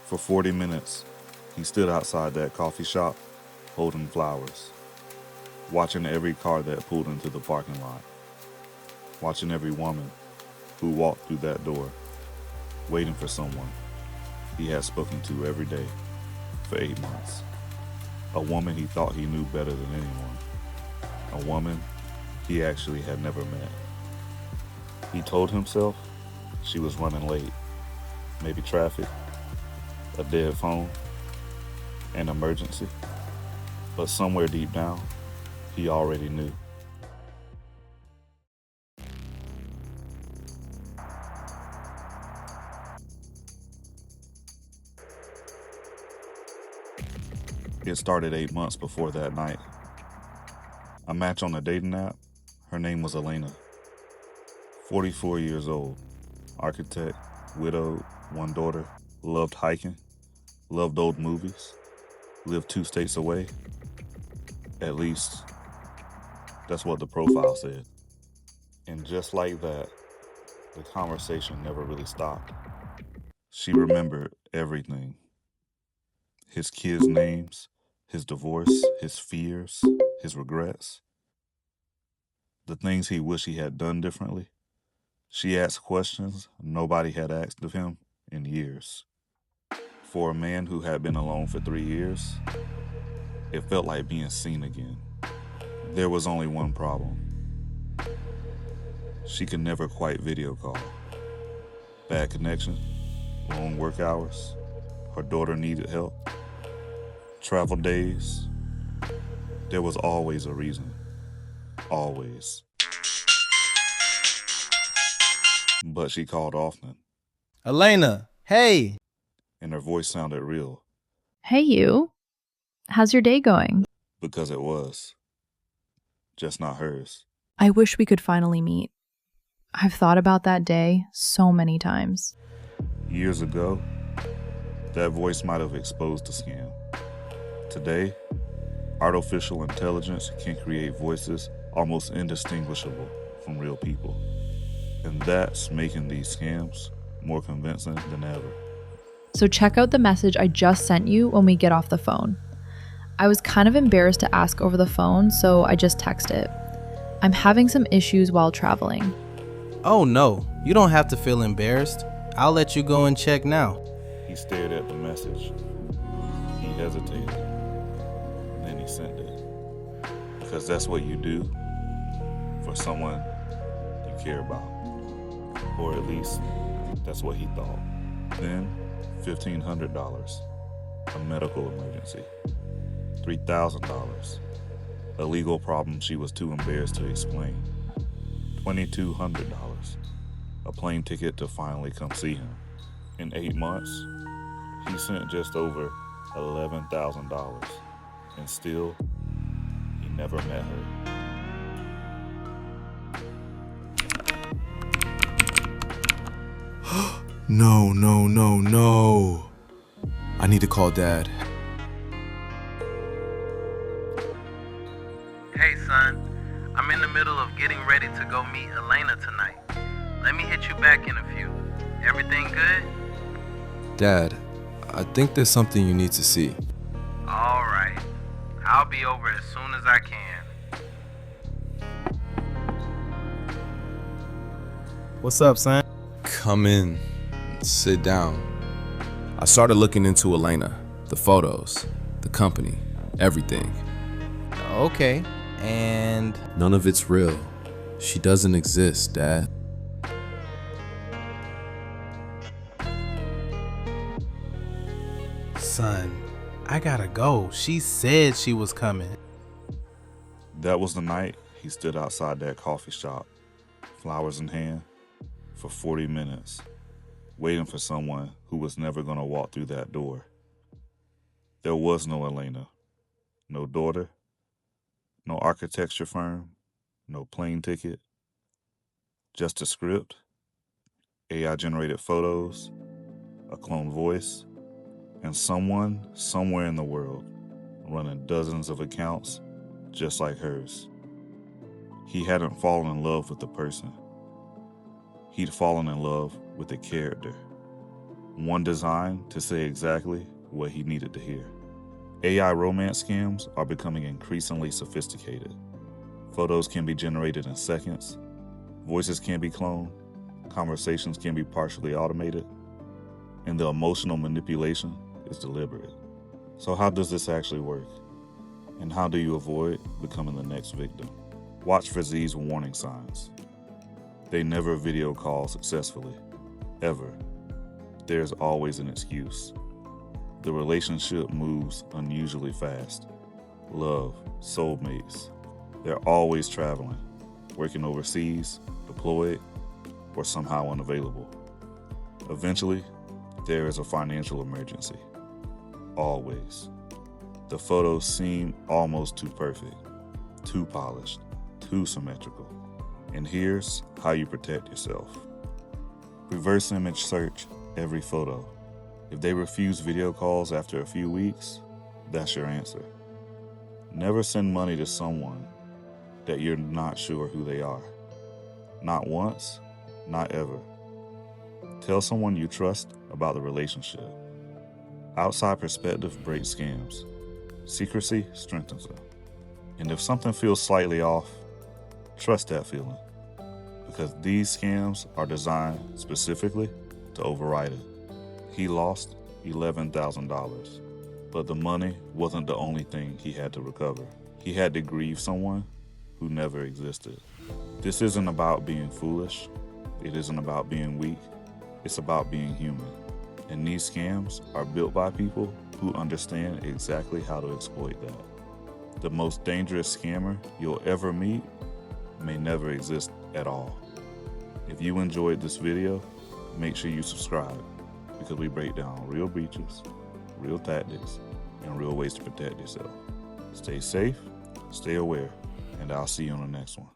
For 40 minutes, he stood outside that coffee shop holding flowers, watching every car that pulled into the parking lot, watching every woman who walked through that door, waiting for someone he had spoken to every day for 8 months. A woman he thought he knew better than anyone. A woman he actually had never met. He told himself she was running late. Maybe traffic, a dead phone, an emergency. But somewhere deep down, he already knew. It started 8 months before that night. A match on a dating app. Her name was Elena. 44 years old, architect, widowed, one daughter, loved hiking, loved old movies, lived 2 states away. At least, that's what the profile said. And just like that, the conversation never really stopped. She remembered everything. His kids' names, his divorce, his fears, his regrets, the things he wished he had done differently. She asked questions nobody had asked of him in years. For a man who had been alone for 3 years, it felt like being seen again. There was only one problem. She could never quite video call. Bad connection, long work hours, her daughter needed help, travel days. There was always a reason. Always. But she called often. Elena, hey! And her voice sounded real. Hey, you. How's your day going? Because it was. Just not hers. I wish we could finally meet. I've thought about that day so many times. Years ago, that voice might have exposed the scam. Today, artificial intelligence can create voices almost indistinguishable from real people. And that's making these scams more convincing than ever. So check out the message I just sent you when we get off the phone. I was kind of embarrassed to ask over the phone, so I just texted. I'm having some issues while traveling. Oh no, you don't have to feel embarrassed. I'll let you go and check now. He stared at the message. He hesitated. Then he sent it. Because that's what you do for someone you care about. Or at least, that's what he thought. Then, $1,500. A medical emergency. $3,000. A legal problem she was too embarrassed to explain. $2,200. A plane ticket to finally come see him. In 8 months, he sent just over $11,000. And still, he never met her. No. I need to call Dad. Hey son, I'm in the middle of getting ready to go meet Elena tonight. Let me hit you back in a few. Everything good? Dad, I think there's something you need to see. Alright, I'll be over as soon as I can. What's up, son? Come in. Sit down. I started looking into Elena, the photos, the company, everything. Okay, and... None of it's real. She doesn't exist, Dad. Son, I gotta go. She said she was coming. That was the night he stood outside that coffee shop, flowers in hand, for 40 minutes, waiting for someone who was never going to walk through that door. There was no Elena, no daughter, no architecture firm, no plane ticket, just a script, AI-generated photos, a clone voice, and someone somewhere in the world running dozens of accounts just like hers. He hadn't fallen in love with the person. He'd fallen in love with the character. one designed to say exactly what he needed to hear. AI romance scams are becoming increasingly sophisticated. Photos can be generated in seconds, voices can be cloned, conversations can be partially automated, and the emotional manipulation is deliberate. So how does this actually work? And how do you avoid becoming the next victim? Watch for these warning signs. They never video call successfully, ever. There's always an excuse. The relationship moves unusually fast. Love, soulmates. They're always traveling, working overseas, deployed, or somehow unavailable. Eventually, there is a financial emergency. Always. The photos seem almost too perfect, too polished, too symmetrical. And here's how you protect yourself. Reverse image search every photo. If they refuse video calls after a few weeks, that's your answer. Never send money to someone that you're not sure who they are. Not once, not ever. Tell someone you trust about the relationship. Outside perspective breaks scams. Secrecy strengthens them. And if something feels slightly off, trust that feeling. Because these scams are designed specifically to override it. He lost $11,000, but the money wasn't the only thing he had to recover. He had to grieve someone who never existed. This isn't about being foolish. It isn't about being weak. It's about being human. And these scams are built by people who understand exactly how to exploit that. The most dangerous scammer you'll ever meet may never exist at all. If you enjoyed this video, make sure you subscribe, because we break down real breaches, real tactics, and real ways to protect yourself. Stay safe, stay aware, and I'll see you on the next one.